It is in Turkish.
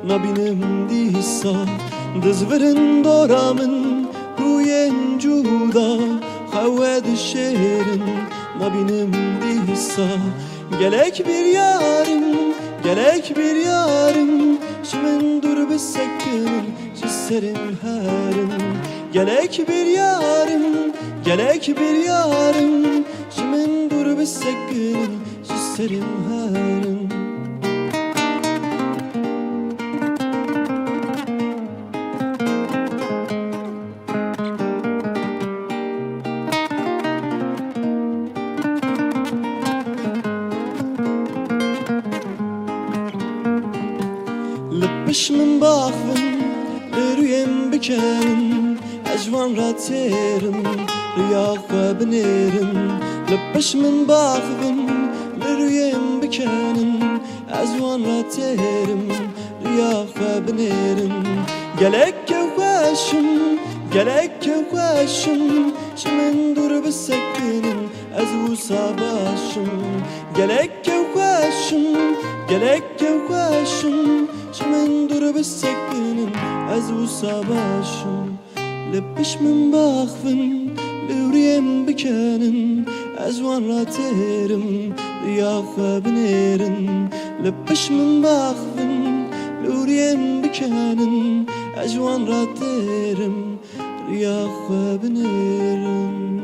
نبینم دیسا دزورن دارمن روی جودا خواد شیرن نبینم دیسا gelek bir yarım gelek bir yarım Şimen dur besekin şiserim herim gelek bir yarım gelek bir yarım Şimen dur besekin şiserim herim لبش من باخن رویم بکنن اجوان را تیرم ریاخ و بنیرم لبش من باخن رویم بکنن اجوان را تیرم ریاخ و بنیرم gelek kevşim gelek kevşim Şimen dur besekinin az usabaşım gelek kevşim gelek kevşim Şimen dur besekinin az usabaşım لبش من باخفن لوريم بكانن أزوان راتيرم رياخ بنيرن لبش من باخفن لوريم بكانن أزوان راتيرم رياخ بنيرن